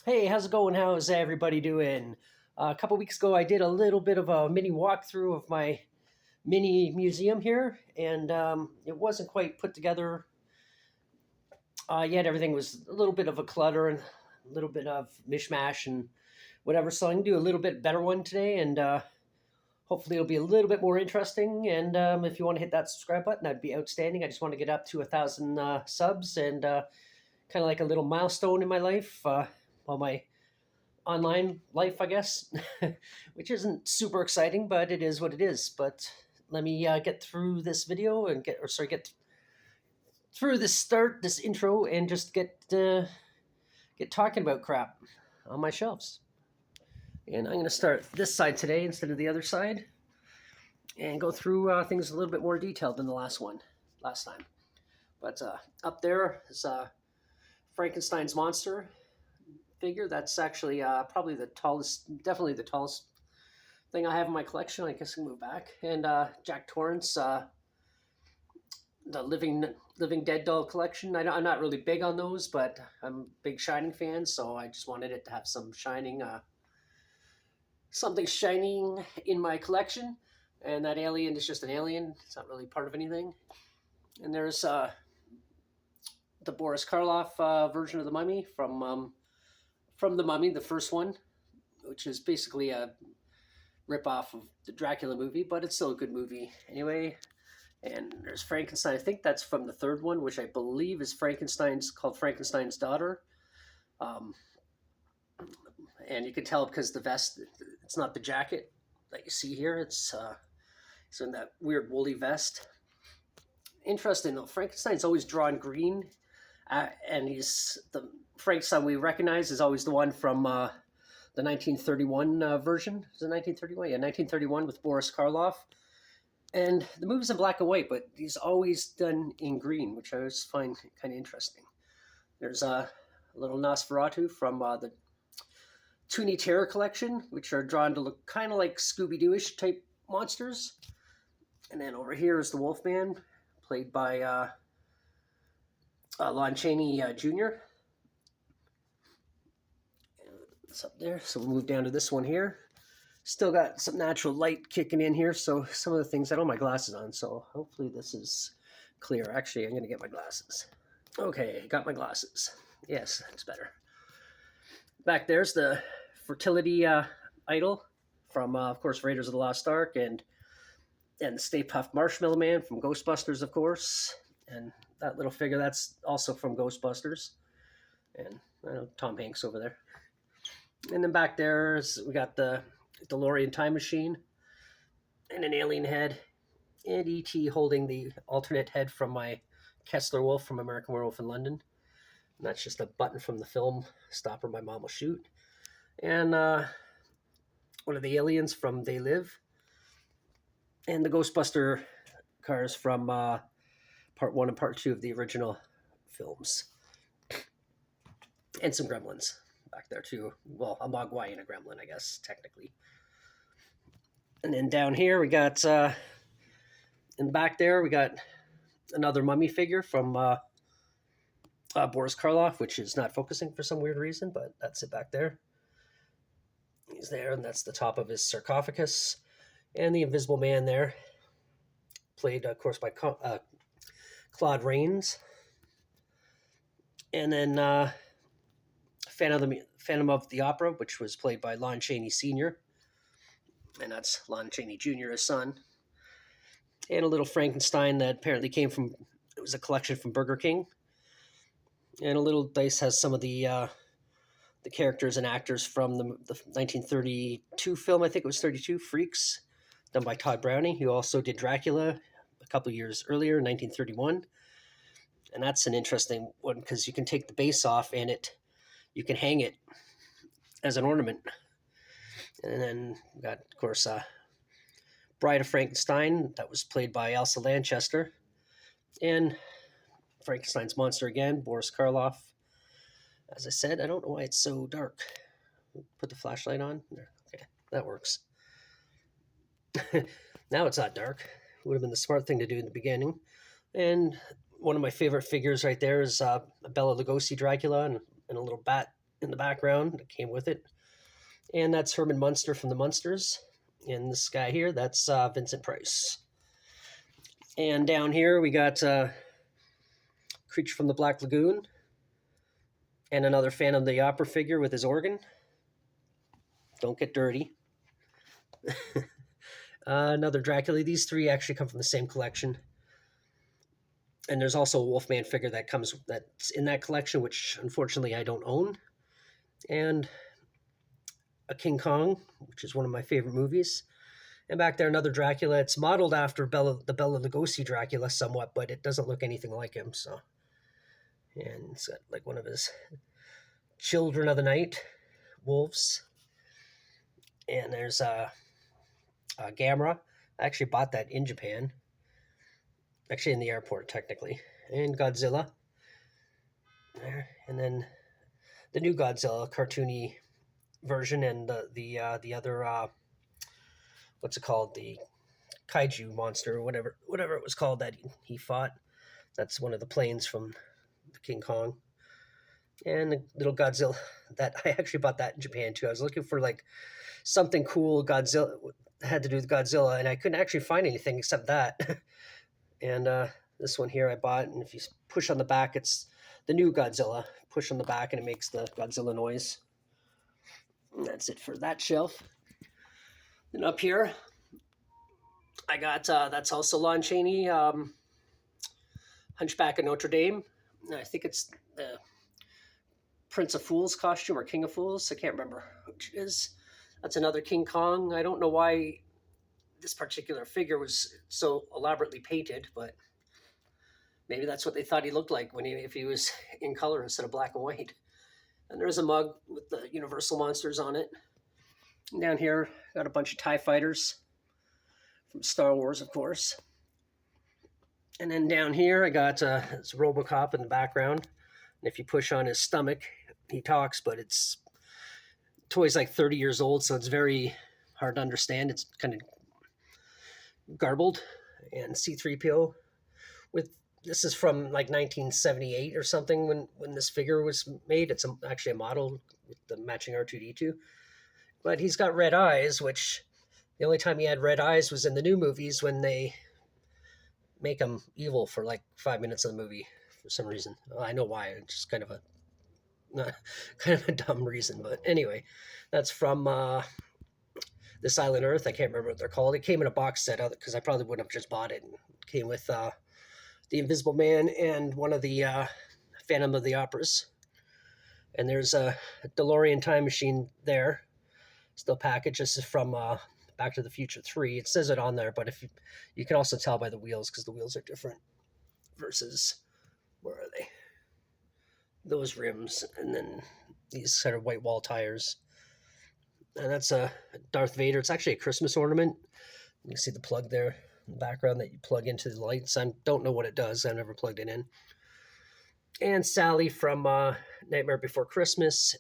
Hey, how's it going? How's everybody doing? A couple weeks ago, I did a little bit of a mini walkthrough of my mini museum here, and it wasn't quite put together yet. Everything was a little bit of a clutter and a little bit of mishmash and whatever. So I can do a little bit better one today, and hopefully it'll be a little bit more interesting. And if you want to hit that subscribe button, that'd be outstanding. I just want to get up to 1,000 subs and kind of like a little milestone in my life. Well, my online life, I guess, which isn't super exciting, but it is what it is. But let me get through this video and get through this intro, and just get talking about crap on my shelves. And I'm going to start this side today instead of the other side, and go through things a little bit more detailed than the last time. But up there is Frankenstein's monster figure. That's actually probably the tallest, definitely the tallest thing I have in my collection. I guess I can move back. And Jack Torrance, the Living Dead doll collection. I'm not really big on those, but I'm a big Shining fan, so I just wanted it to have some shining, something shining in my collection. And that alien is just an alien. It's not really part of anything. And there's the Boris Karloff version of the Mummy from the Mummy, the first one, which is basically a ripoff of the Dracula movie, but it's still a good movie anyway. And there's Frankenstein. I think that's from the third one, which I believe is called Frankenstein's daughter. Um, and you can tell because the vest, it's not the jacket that you see here. It's in that weird woolly vest. Interesting though, Frankenstein's always drawn green, and the Frankenstein we recognize is always the one from the 1931 version. Is it 1931? Yeah, 1931 with Boris Karloff. And the movie's in black and white, but he's always done in green, which I always find kind of interesting. There's a little Nosferatu from the Toonie Terror collection, which are drawn to look kind of like Scooby-Doo-ish type monsters. And then over here is the Wolfman, played by Lon Chaney Jr. It's up there. So we'll move down to this one here. Still got some natural light kicking in here, so some of the things, I don't have my glasses on, so hopefully this is clear. Actually, I'm going to get my glasses. Okay, got my glasses. Yes, it's better. Back there's the fertility idol from, of course, Raiders of the Lost Ark, and the Stay Puft Marshmallow Man from Ghostbusters, of course. And that little figure, that's also from Ghostbusters. And I know Tom Hanks over there. And then back there's, we got the DeLorean time machine and an alien head, and E.T. holding the alternate head from my Kessler Wolf from American Werewolf in London. And that's just a button from the film Stop or My Mom Will Shoot. And one of the aliens from They Live. And the Ghostbuster cars from part 1 and part 2 of the original films. And some gremlins back there too. Well, a Mogwai and a gremlin, I guess, technically. And then down here we got, in the back there, we got another mummy figure from Boris Karloff, which is not focusing for some weird reason, but that's it back there. He's there, and that's the top of his sarcophagus. And the Invisible Man there, played, of course, by Claude Rains. And then Phantom of the Opera, which was played by Lon Chaney Sr., and that's Lon Chaney Jr., his son. And a little Frankenstein that apparently came from, it was a collection from Burger King. And a little dice has some of the characters and actors from the 1932 film, I think it was 32, Freaks, done by Todd Browning, who also did Dracula a couple years earlier, 1931. And that's an interesting one because you can take the base off and you can hang it as an ornament. And then we got, of course, Bride of Frankenstein, that was played by Elsa Lanchester. And Frankenstein's monster again, Boris Karloff. As I said, I don't know why it's so dark. Put the flashlight on. There. Okay, that works. Now it's not dark. Would have been the smart thing to do in the beginning. And one of my favorite figures right there is a Bela Lugosi Dracula and a little bat in the background that came with it. And that's Herman Munster from the Munsters. And this guy here, that's Vincent Price. And down here we got Creature from the Black Lagoon, and another Phantom of the Opera figure with his organ. Don't get dirty. Another Dracula. These three actually come from the same collection. And there's also a Wolfman figure that's in that collection, which unfortunately I don't own. And a King Kong, which is one of my favorite movies. And back there, another Dracula. It's modeled after the Bela Lugosi Dracula somewhat, but it doesn't look anything like him. So, and it's got like one of his Children of the Night wolves. And there's Gamera. I actually bought that in Japan. Actually, in the airport, technically. And Godzilla. There. And then the new Godzilla cartoony version, and the other what's it called, the kaiju monster, or whatever it was called that he fought. That's one of the planes from the King Kong. And the little Godzilla, that I actually bought that in Japan too. I was looking for like something cool Godzilla had to do with Godzilla, and I couldn't actually find anything except that. And this one here I bought, and if you push on the back, it's the new Godzilla. Push on the back and it makes the Godzilla noise. And that's it for that shelf. And up here, I got, that's also Lon Chaney, Hunchback of Notre Dame. I think it's the Prince of Fools costume or King of Fools. I can't remember which it is. That's another King Kong. I don't know why this particular figure was so elaborately painted, but maybe that's what they thought he looked like if he was in color instead of black and white. And there's a mug with the Universal monsters on it. And down here, got a bunch of TIE fighters from Star Wars, of course. And then down here, I got it's Robocop in the background. And if you push on his stomach, he talks, but it's toy's like 30 years old, so it's very hard to understand. It's kind of garbled. And C-3PO this is from like 1978 or something when this figure was made. It's actually a model with the matching R2-D2. But he's got red eyes, which the only time he had red eyes was in the new movies when they make him evil for like 5 minutes of the movie for some reason. Well, I know why. It's just kind of a dumb reason. But anyway, that's from This Island Earth. I can't remember what they're called. It came in a box set because I probably wouldn't have just bought it. It came with the Invisible Man and one of the Phantom of the Operas. And there's a DeLorean time machine there. Still packaged. This is from Back to the Future 3. It says it on there, but if you can also tell by the wheels because the wheels are different versus, where are they? Those rims, and then these sort of white wall tires. And that's a Darth Vader. It's actually a Christmas ornament. You can see the plug there in the background that you plug into the lights. I don't know what it does. I've never plugged it in. And Sally from Nightmare Before Christmas.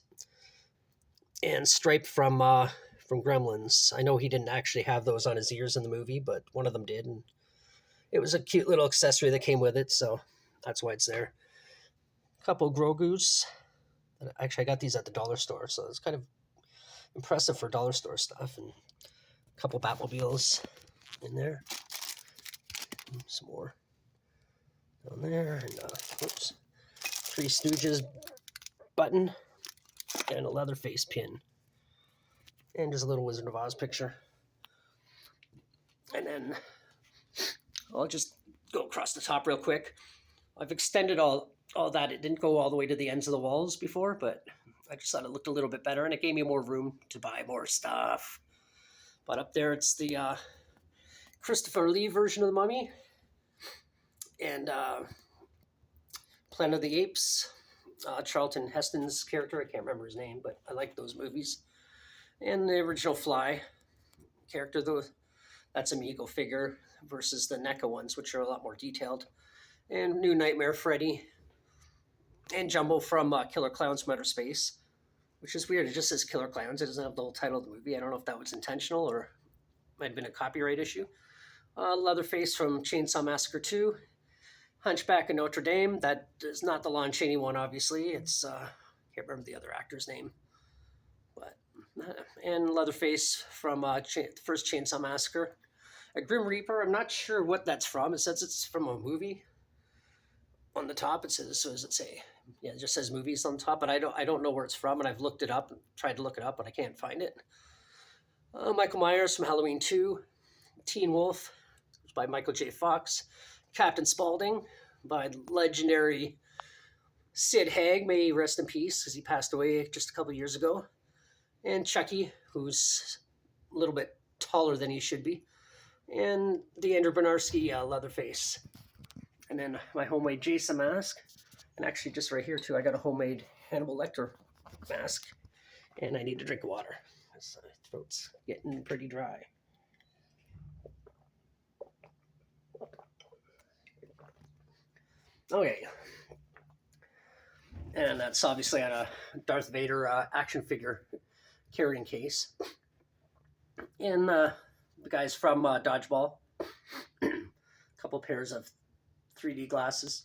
And Stripe from Gremlins. I know he didn't actually have those on his ears in the movie, but one of them did. And it was a cute little accessory that came with it, so that's why it's there. A couple Grogu's. Actually, I got these at the dollar store, so it's kind of impressive for dollar store stuff. And a couple Batmobiles in there. Some more down there. And oops. Three Stooges button. And a Leatherface pin. And just a little Wizard of Oz picture. And then I'll just go across the top real quick. I've extended all that. It didn't go all the way to the ends of the walls before, but I just thought it looked a little bit better, and it gave me more room to buy more stuff. But up there, it's the Christopher Lee version of the Mummy. And Planet of the Apes. Charlton Heston's character. I can't remember his name, but I like those movies. And the original Fly character, though, that's a Mego figure versus the NECA ones, which are a lot more detailed. And new Nightmare Freddy. And Jumbo from Killer Clowns from Outer Space, which is weird. It just says Killer Clowns. It doesn't have the whole title of the movie. I don't know if that was intentional or might have been a copyright issue. Leatherface from Chainsaw Massacre 2. Hunchback of Notre Dame. That is not the Lon Chaney one, obviously. It's, can't can't remember the other actor's name. But and Leatherface from first Chainsaw Massacre. A Grim Reaper. I'm not sure what that's from. It says it's from a movie. On the top, it says. So does it say? Yeah, it just says movies on top, but I don't know where it's from, and I've looked it up, and tried to look it up, but I can't find it. Michael Myers from Halloween 2, Teen Wolf by Michael J. Fox, Captain Spaulding by legendary Sid Haig, may he rest in peace, because he passed away just a couple years ago, and Chucky, who's a little bit taller than he should be, and the Andrew Bernarski Leatherface, and then my homemade Jason mask, and actually just right here too, I got a homemade Hannibal Lecter mask, and I need to drink water. My throat's getting pretty dry. Okay. And that's obviously on a Darth Vader action figure carrying case. And the guys from Dodgeball. A couple pairs of 3D glasses.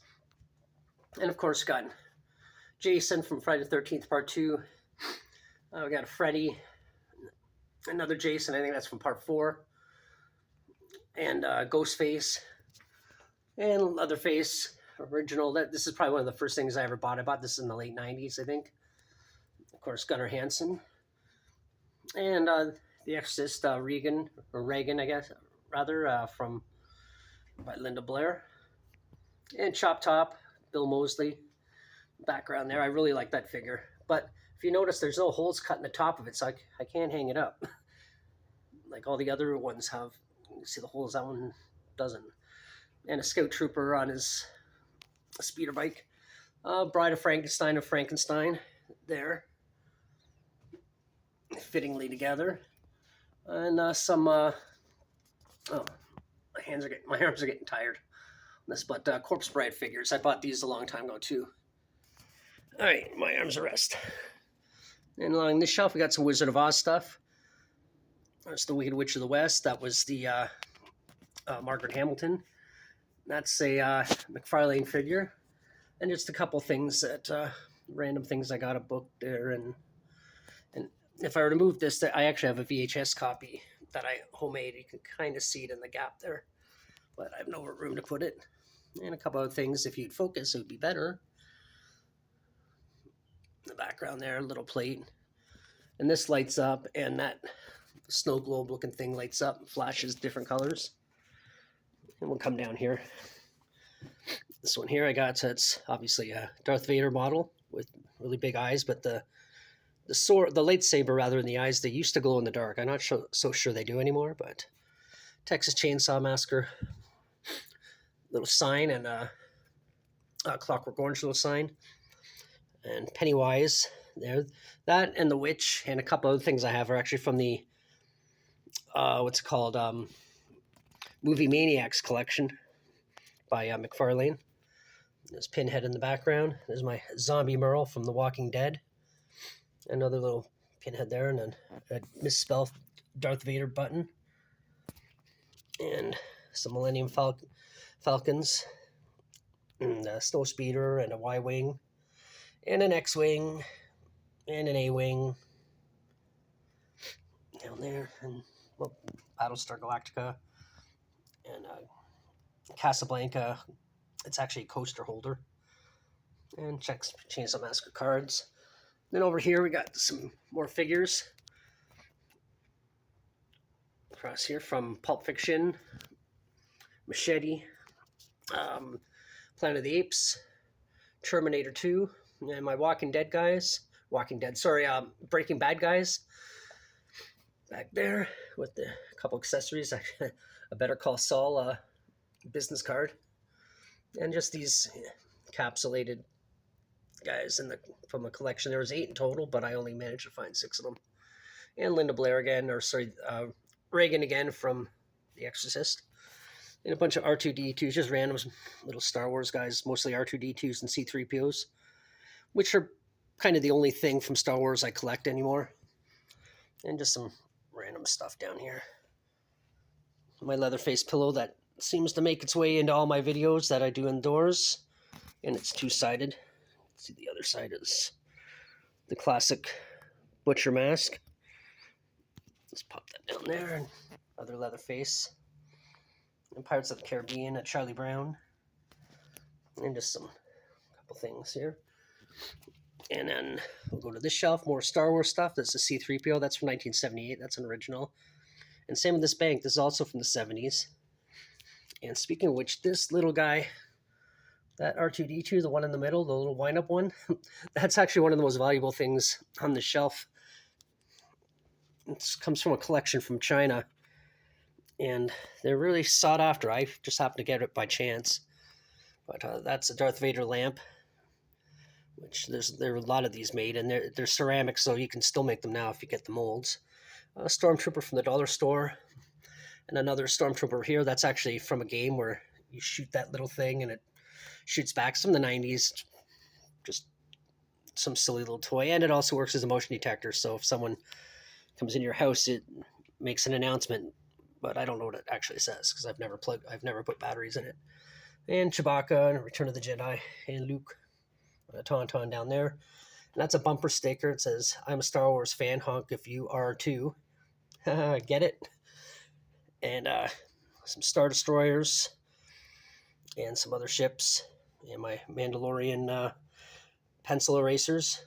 And of course, got Jason from Friday the 13th Part 2. We got a Freddy. Another Jason, I think that's from Part 4. And Ghostface. And Leatherface. Original. This is probably one of the first things I ever bought. I bought this in the late 90s, I think. Of course, Gunnar Hansen. And The Exorcist, Regan, I guess, rather, from by Linda Blair. And Chop Top, Bill Moseley. Background there. I really like that figure. But if you notice, there's no holes cut in the top of it, so I can't hang it up. Like all the other ones have. You see the holes, that one doesn't. And a Scout Trooper on his speeder bike. Bride of Frankenstein there. Fittingly together. And some, oh, my arms are getting tired. This, but Corpse Bride figures. I bought these a long time ago too. All right, my arms are rest. And along this shelf, we got some Wizard of Oz stuff. That's the Wicked Witch of the West. That was the Margaret Hamilton. That's a McFarlane figure. And just a couple things that, random things I got a book there. And if I were to move this, I actually have a VHS copy that I homemade. You can kind of see it in the gap there. But I have no room to put it. And a couple other things, if you'd focus, it would be better. In the background there, a little plate. And this lights up, and that snow globe looking thing lights up and flashes different colors. And we'll come down here. This one here I got, so it's obviously a Darth Vader model with really big eyes, but the sword, the lightsaber rather than the eyes, they used to glow in the dark. I'm not so sure they do anymore, but Texas Chainsaw Massacre little sign, and a Clockwork Orange little sign, and Pennywise there. That and the Witch and a couple other things I have are actually from the what's it called, Movie Maniacs collection by McFarlane. There's Pinhead in the background. There's my zombie Merle from The Walking Dead. Another little Pinhead there, and then a misspelled Darth Vader button. And some Millennium Falcons. And a Snow Speeder, and a Y-Wing. And an X-Wing. And an A-Wing. Down there. And, well, Battlestar Galactica. And Casablanca. It's actually a coaster holder. And Chainsaw Massacre cards. Then over here we got some more figures. Across here from Pulp Fiction, Machete, Planet of the Apes, Terminator 2, and my Breaking Bad guys. Back there with the couple accessories. A Better Call Saul business card. And just these encapsulated guys from the collection. There was 8 in total, but I only managed to find 6 of them. And Linda Blair again, Reagan again from The Exorcist. And a bunch of R2-D2s, just random little Star Wars guys, mostly R2-D2s and C-3POs, which are kind of the only thing from Star Wars I collect anymore. And just some random stuff down here. My Leatherface pillow that seems to make its way into all my videos that I do indoors. And it's 2-sided. See, the other side is the classic butcher mask. Let's pop that down there. And other Leatherface. And Pirates of the Caribbean, a Charlie Brown. And just some couple things here. And then we'll go to this shelf, more Star Wars stuff. That's a C-3PO. That's from 1978. That's an original. And same with this bank. This is also from the 70s. And speaking of which, this little guy, that R2-D2, the one in the middle, the little wind-up one, that's actually one of the most valuable things on the shelf. It comes from a collection from China. And they're really sought after. I just happened to get it by chance. But that's a Darth Vader lamp, which there are a lot of these made, and they're ceramic, so you can still make them now if you get the molds. A Stormtrooper from the dollar store, and another Stormtrooper here. That's actually from a game where you shoot that little thing and it shoots back. It's from the 90s, just some silly little toy, and it also works as a motion detector. So if someone comes in your house, it makes an announcement, but I don't know what it actually says because I've never put batteries in it. And Chewbacca and Return of the Jedi and Luke, a Tauntaun down there. And that's a bumper sticker. It says, "I'm a Star Wars fan, honk if you are too." Get it? And some Star Destroyers and some other ships and my Mandalorian pencil erasers.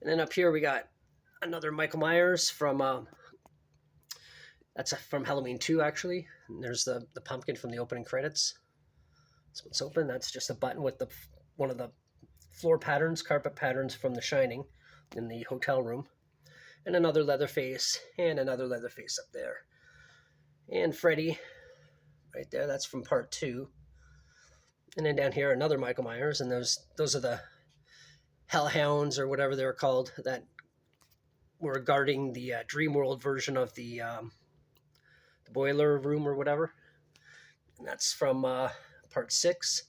And then up here we got another Michael Myers from that's from Halloween 2 actually. And there's the pumpkin from the opening credits. So it's open. That's just a button with one of the floor patterns, carpet patterns from The Shining in the hotel room. And another Leatherface and another Leatherface up there. And Freddy right there, that's from part 2. And then down here another Michael Myers, and those are the Hellhounds or whatever they were called that were guarding the Dream World version of the boiler room or whatever. And that's from part 6.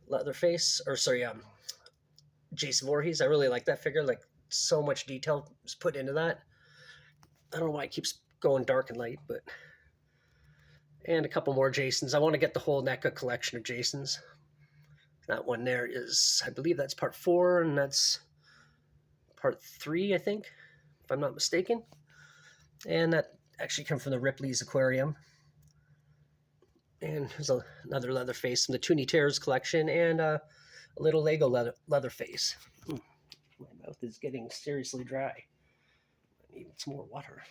Leatherface, or sorry, Jason Voorhees. I really like that figure. Like, so much detail was put into that. I don't know why it keeps going dark and light, but... And a couple more Jasons. I want to get the whole NECA collection of Jasons. That one there is, I believe that's part 4, and that's part 3, I think, if I'm not mistaken. And that actually comes from the Ripley's Aquarium. And there's another Leatherface from the Toonie Terrors collection, and a little Lego Leatherface. My mouth is getting seriously dry. I need some more water.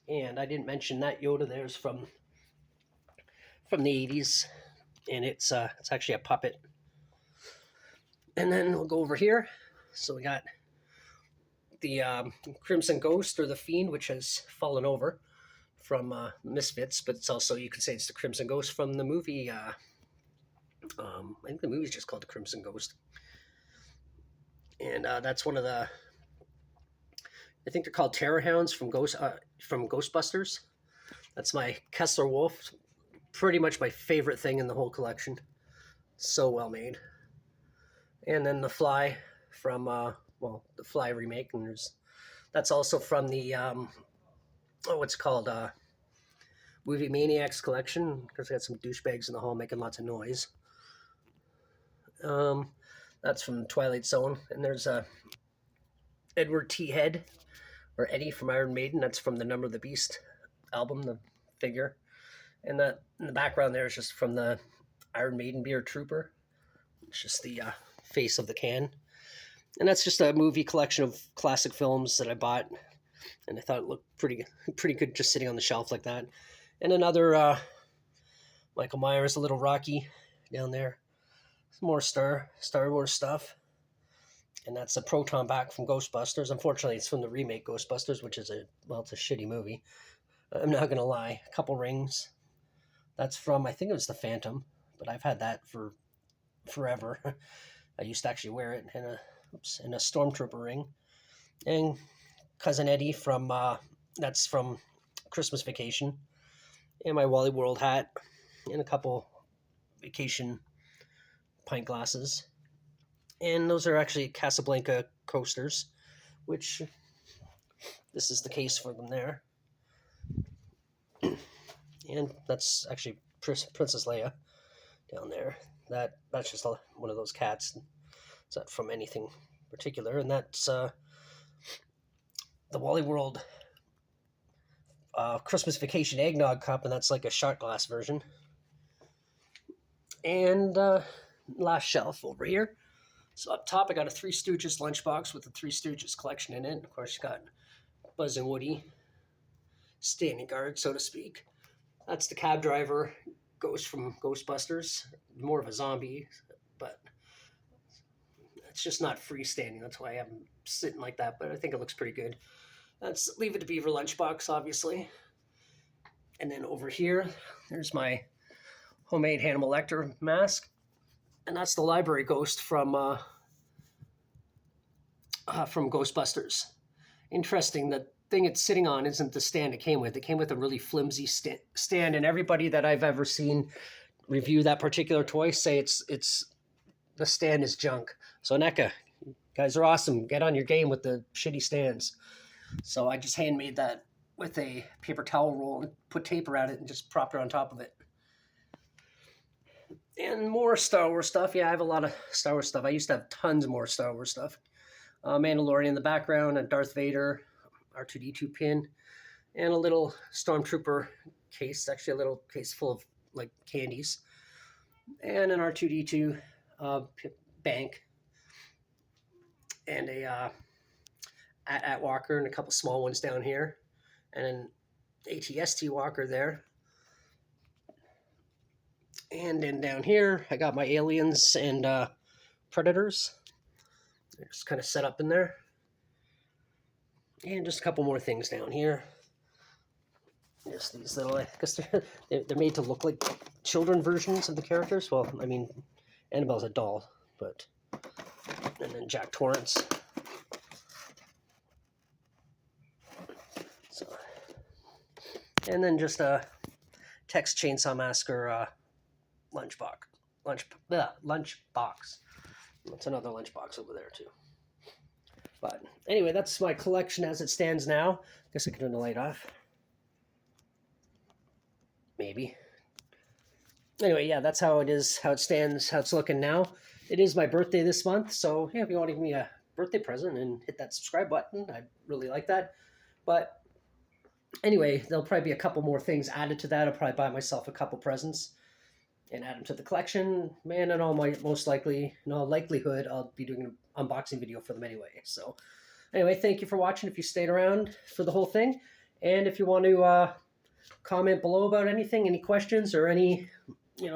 And I didn't mention that Yoda there's from the 80s, and it's actually a puppet. And then we'll go over here. So we got the Crimson Ghost, or the Fiend, which has fallen over from Misfits, but it's also, you could say it's the Crimson Ghost from the movie. I think the movie's just called The Crimson Ghost. And that's one of the, I think they're called Terror Hounds from Ghostbusters. That's my Kessler Wolf. Pretty much my favorite thing in the whole collection. So well made. And then the Fly from, the Fly remake. And that's also from the, what's called, Movie Maniacs collection, because I got some douchebags in the hall making lots of noise. That's from Twilight Zone. And there's a Edward T. Head, or Eddie from Iron Maiden. That's from the Number of the Beast album, the figure. And that in the background there is just from the Iron Maiden Beer Trooper. It's just the face of the can. And that's just a movie collection of classic films that I bought. And I thought it looked pretty good just sitting on the shelf like that. And another Michael Myers, a little Rocky down there. Some more Star Wars stuff. And that's a proton pack from Ghostbusters. Unfortunately, it's from the remake Ghostbusters, which is it's a shitty movie. I'm not going to lie. A couple rings. That's from, I think it was the Phantom, but I've had that for forever. I used to actually wear it in a Stormtrooper ring. And Cousin Eddie from, that's from Christmas Vacation. And my Wally World hat. And a couple vacation pint glasses. And those are actually Casablanca coasters, which this is the case for them there. And that's actually Princess Leia down there. That's just one of those cats. It's not from anything particular, and that's the Wally World Christmas Vacation Eggnog Cup, and that's like a shot glass version. And last shelf over here. So up top, I got a Three Stooges lunchbox with the Three Stooges collection in it. Of course, you got Buzz and Woody standing guard, so to speak. That's the cab driver, Ghost from Ghostbusters. More of a zombie, but it's just not freestanding. That's why I'm sitting like that, but I think it looks pretty good. That's Leave It to Beaver lunchbox, obviously. And then over here, there's my homemade Hannibal Lecter mask. And that's the library ghost from Ghostbusters. Interesting, the thing it's sitting on isn't the stand it came with. It came with a really flimsy stand, and everybody that I've ever seen review that particular toy say it's the stand is junk. So NECA, you guys are awesome. Get on your game with the shitty stands. So I just handmade that with a paper towel roll and put tape around it and just propped it on top of it. And more Star Wars stuff. Yeah, I have a lot of Star Wars stuff. I used to have tons more Star Wars stuff. Mandalorian in the background, a Darth Vader, R2-D2 pin, and a little Stormtrooper case, actually a little case full of like candies, and an R2-D2 bank, and a AT walker, and a couple small ones down here, and an ATST walker there. And then down here, I got my aliens and predators. They're just kind of set up in there. And just a couple more things down here. Just these little, because they're made to look like children versions of the characters. Well, I mean, Annabelle's a doll, but... And then Jack Torrance. So, and then just a Tex Chainsaw Massacre lunchbox. That's another lunchbox over there, too. But anyway, that's my collection as it stands now. Guess I can turn the light off. Maybe. Anyway, yeah, that's how it is, how it stands, how it's looking now. It is my birthday this month, so yeah, if you want to give me a birthday present and hit that subscribe button, I'd really like that. But anyway, there'll probably be a couple more things added to that. I'll probably buy myself a couple presents and add them to the collection. Man, in all likelihood, I'll be doing an unboxing video for them anyway. So anyway, thank you for watching if you stayed around for the whole thing. And if you want to comment below about anything, any questions, or any,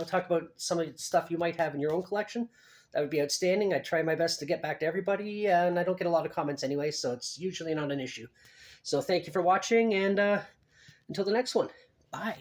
talk about some of the stuff you might have in your own collection, that would be outstanding. I try my best to get back to everybody, and I don't get a lot of comments anyway, so it's usually not an issue. So thank you for watching, and until the next one, bye.